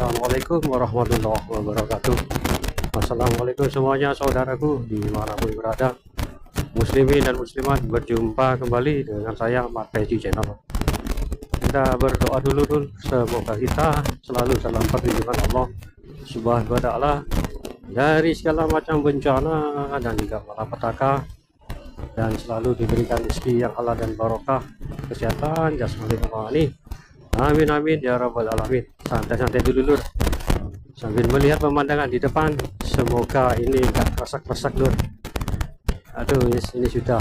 Assalamualaikum warahmatullahi wabarakatuh. Assalamualaikum semuanya saudaraku dimanapun berada, muslimin dan muslimat. Berjumpa kembali dengan saya Mat Peci Channel. Kita berdoa dulu, semoga kita selalu dalam perlindungan Allah Subhanahu wa ta'ala dari segala macam bencana dan juga malapetaka, dan selalu diberikan rezeki yang halal dan barokah, kesehatan jasmani dan rohani. Amin amin ya rabbal alamin. Santai-santai dulu lur, sambil melihat pemandangan di depan. Semoga ini gak kesak-kesak lur. Aduh, ini sudah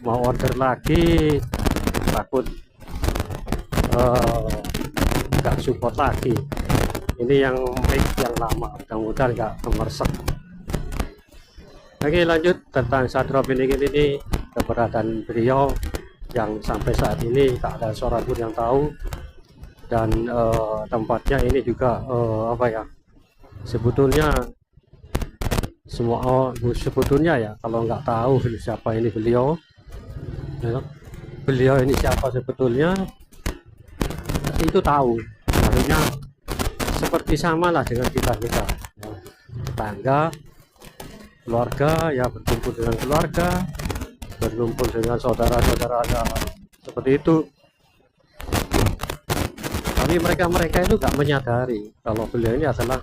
mau order lagi, takut gak support lagi. Ini yang mic yang lama, mudah-mudahan gak kemersek. Oke, lanjut tentang Sadrop ini keberadaan beliau yang sampai saat ini tak ada seorang pun yang tahu. Dan tempatnya ini juga apa ya, sebetulnya semua sebetulnya ya, kalau nggak tahu siapa ini beliau ya, beliau ini siapa sebetulnya itu tahu. Maksudnya seperti sama lah dengan kita ya, tetangga, keluarga ya, berkumpul dengan keluarga, berkumpul dengan saudara-saudara, seperti itu. Tapi mereka itu gak menyadari kalau beliau ini adalah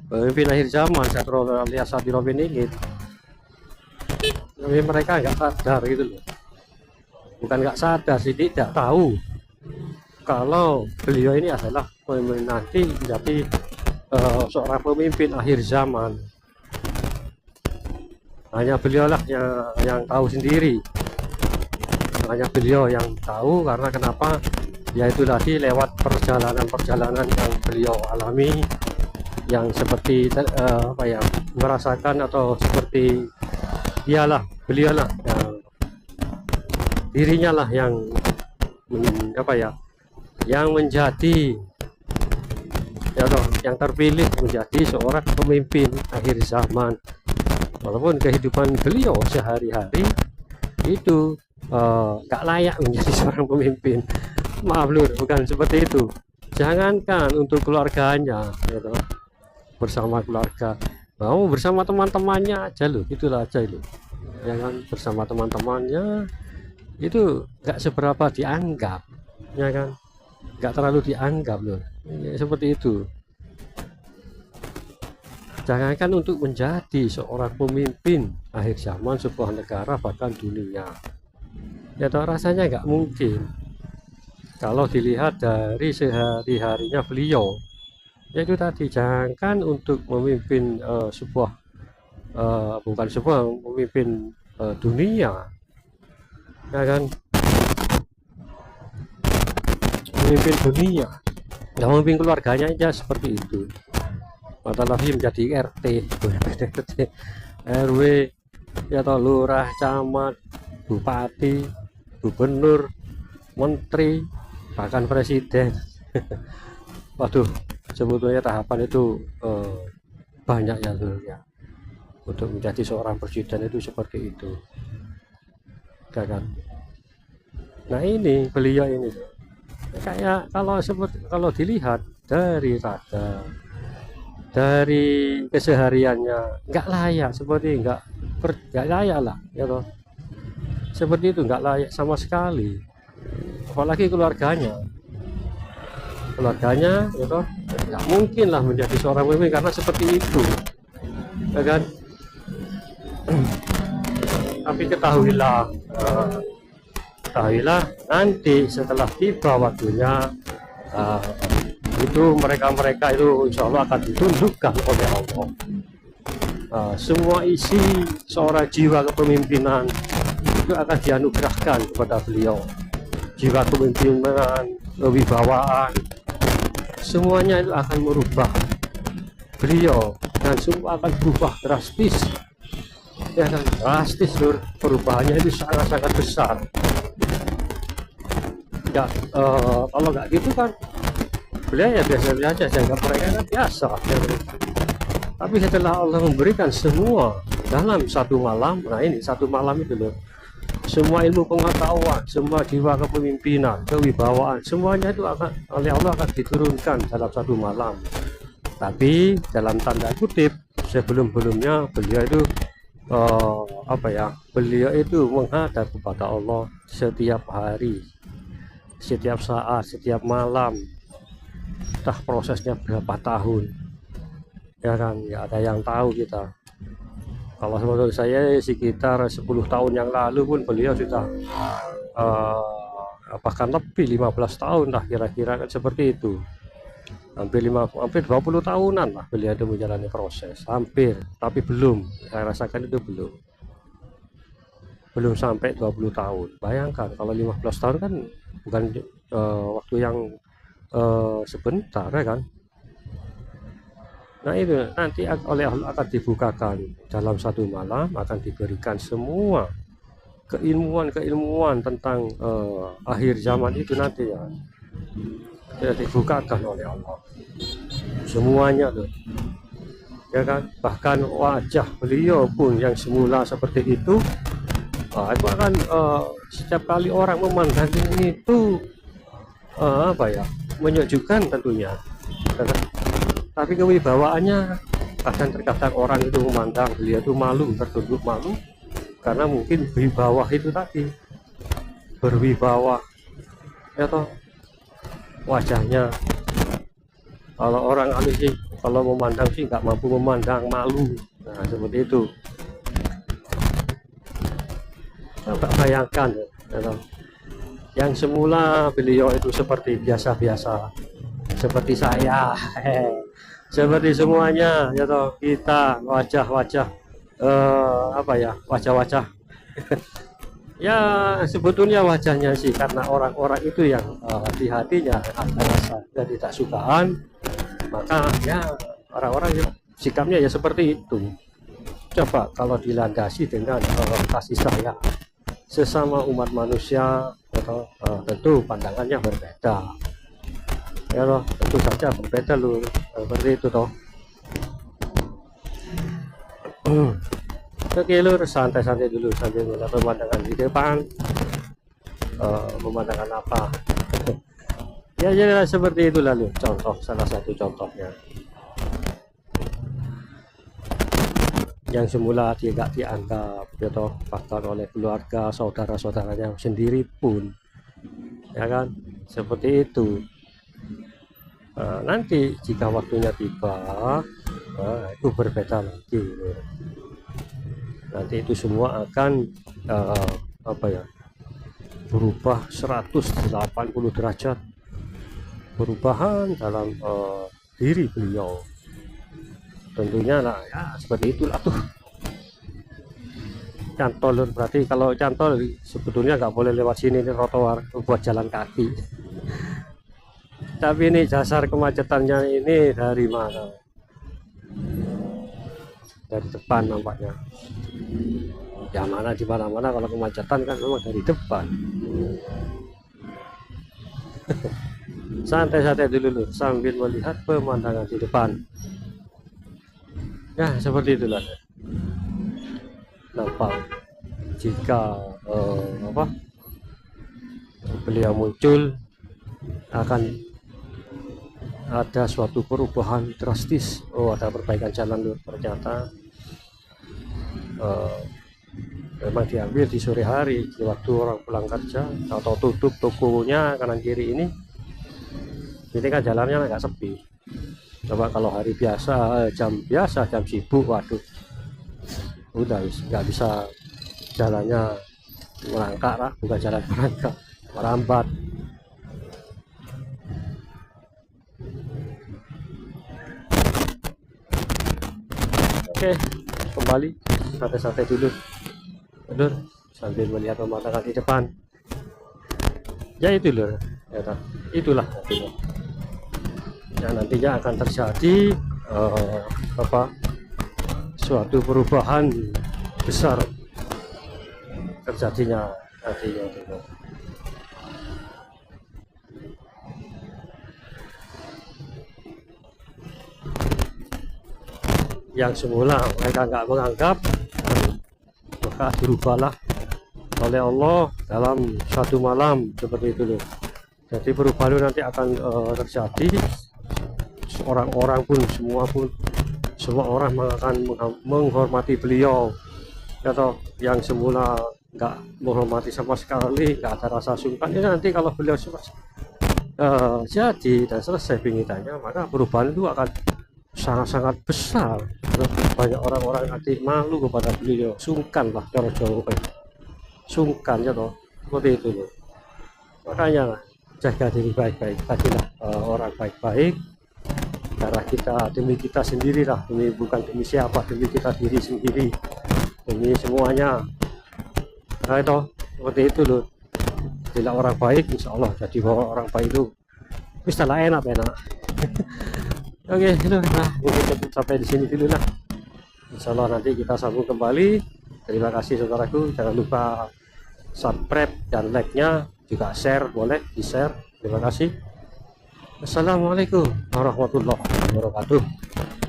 pemimpin akhir zaman, Sadrop alias Sadrop ini. Tapi mereka gak sadar gitu loh. Bukan gak sadar sih, tidak tahu kalau beliau ini adalah pemimpin nanti menjadi seorang pemimpin akhir zaman. Hanya beliau lah yang tahu sendiri. Hanya beliau yang tahu. Karena kenapa? Yaitu tadi lewat perjalanan yang beliau alami, yang seperti apa ya, merasakan atau seperti beliau lah dirinya lah yang apa ya, yang menjadi ya toh, yang terpilih menjadi seorang pemimpin akhir zaman. Walaupun kehidupan beliau sehari-hari itu gak layak menjadi seorang pemimpin. Maaf lur, bukan seperti itu. Jangankan untuk keluarganya gitu, bersama keluarga, mau bersama teman-temannya aja loh, itulah aja loh. Jangan bersama teman-temannya itu gak seberapa dianggap, ya kan, gak terlalu dianggap loh ya, seperti itu. Jangankan untuk menjadi seorang pemimpin akhir zaman sebuah negara, bahkan dunia ya toh, rasanya nggak mungkin. Kalau dilihat dari sehari-harinya beliau, yaitu tadi, jangankan untuk memimpin bukan sebuah memimpin dunia, ya kan, memimpin dunia, nggak memimpin keluarganya aja seperti itu, apalagi menjadi RT, RW, ya toh, lurah, camat, bupati, gubernur, menteri, bahkan presiden. Waduh, sebetulnya tahapan itu banyak ya lur ya, untuk menjadi seorang presiden itu seperti itu, ya kan. Nah ini beliau ini kayak kalau dilihat dari dari kesehariannya, nggak layak, seperti nggak layak lah ya toh, seperti itu, nggak layak sama sekali. Apalagi keluarganya ya toh, nggak mungkin lah menjadi seorang pemimpin karena seperti itu, ya kan. Tapi ketahuilah nanti setelah tiba waktunya, itu mereka itu insya Allah akan ditunjukkan oleh Allah. Semua isi seorang jiwa kepemimpinan itu akan dianugerahkan kepada beliau. Jiwa kepemimpinan, kewibawaan, semuanya itu akan merubah beliau, dan semua akan berubah drastis, ya kan, drastis lur. Perubahannya itu sangat-sangat besar ya. Kalau nggak gitu kan beliau ya biasa aja, jangan mereka kan biasa ya. Tapi setelah Allah memberikan semua dalam satu malam, nah ini satu malam itu loh, semua ilmu pengetahuan, semua jiwa kepemimpinan, kewibawaan, semuanya itu akan oleh Allah akan diturunkan dalam satu malam. Tapi dalam tanda kutip, sebelum-belumnya beliau itu beliau itu menghadap kepada Allah setiap hari, setiap saat, setiap malam. Entah prosesnya berapa tahun, ya kan? Ya ada yang tahu kita. Kalau menurut saya sekitar 10 tahun yang lalu pun beliau sudah bahkan lebih 15 tahun lah kira-kira kan seperti itu. Hampir 20 tahunan lah beliau itu menjalani proses, hampir, tapi belum, saya rasakan itu belum sampai 20 tahun. Bayangkan kalau 15 tahun kan bukan waktu yang sebentar, ya kan? Nah itu nanti oleh Allah akan dibukakan dalam satu malam, akan diberikan semua keilmuan tentang akhir zaman itu nanti ya, dibukakan oleh Allah semuanya tuh, ya kan? Bahkan wajah beliau pun yang semula seperti itu akan setiap kali orang memandang itu menyejukkan tentunya, ya kan? Tapi kewibawaannya kadang-kadang orang itu memandang beliau itu malu, tertunduk malu karena mungkin wibawa itu tadi, berwibawa, ya toh, wajahnya. Kalau orang sih kalau memandang sih nggak mampu memandang, malu. Nah seperti itu. Coba bayangkan, ya toh, yang semula beliau itu seperti biasa-biasa, seperti saya, seperti semuanya, ya toh, kita wajah-wajah wajah-wajah ya sebetulnya wajahnya sih karena orang-orang itu yang di hatinya ada rasa ketidaksukaan, maka ya orang-orang sikapnya ya seperti itu. Coba kalau dilandasi dengan kasih sayang sesama umat manusia, atau tentu pandangannya berbeda, ya loh, tentu saja berbeda loh, seperti itu toh. Oke lur, santai-santai dulu sambil melihat pemandangan di depan. Pemandangan apa? ya seperti itu lalu. Contoh, salah satu contohnya yang semula tidak dianggap, ya toh, bahkan oleh keluarga, saudara-saudaranya sendiri pun, ya kan, seperti itu. Nanti jika waktunya tiba, itu berbeda lagi. Nanti itu semua akan berubah 180 derajat, perubahan dalam diri beliau. Tentunya lah ya seperti itulah tuh. Cantol, berarti kalau cantol sebetulnya nggak boleh lewat sini, ini trotoar buat jalan kaki. Tapi ini dasar kemacetannya ini dari mana? Dari depan nampaknya. Ya mana di mana-mana kalau kemacetan kan memang dari depan. Santai-santai dulu sambil melihat pemandangan di depan. Ya seperti itulah. Nampak jika beliau muncul akan ada suatu perubahan drastis. Oh, ada perbaikan jalan lur, ternyata memang diambil di sore hari, di waktu orang pulang kerja atau tutup tokonya kanan kiri ini kan jalannya agak sepi. Coba kalau hari biasa, jam sibuk, waduh, udah nggak bisa, jalannya merangkak lah, bukan jalan merangkak, merambat. Oke, kembali santai-santai dulu lur, sambil melihat pemandangan di depan. Ya itu lur, ya, itulah nantinya. Ya nantinya akan terjadi suatu perubahan besar terjadinya nantinya gitu. Yang semula mereka nggak menganggap, maka berubahlah oleh Allah dalam satu malam seperti itu loh. Jadi perubahan itu nanti akan terjadi. Orang-orang pun semua orang akan menghormati beliau ya toh. Yang semula nggak menghormati sama sekali, nggak ada rasa sungkan, ini nanti kalau beliau jadi dan selesai pingitannya, maka perubahan itu akan sangat-sangat besar. Banyak orang-orang nanti malu kepada beliau, sungkan lah kalau Jawa, sungkan ya toh, seperti itu loh. Makanya jaga diri baik-baik, jadilah orang baik-baik, karena kita demi kita sendiri lah, bukan demi siapa, demi kita diri sendiri, demi semuanya. Nah itu seperti itu loh. Bila orang baik, insya Allah jadi bahwa orang baik itu bisa lah, enak. Oke, nah mungkin cukup sampai di sini dulu lah. Insya Allah nanti kita sambung kembali. Terima kasih saudaraku, jangan lupa subscribe dan like-nya, juga share, boleh di share. Terima kasih. Assalamualaikum warahmatullahi wabarakatuh.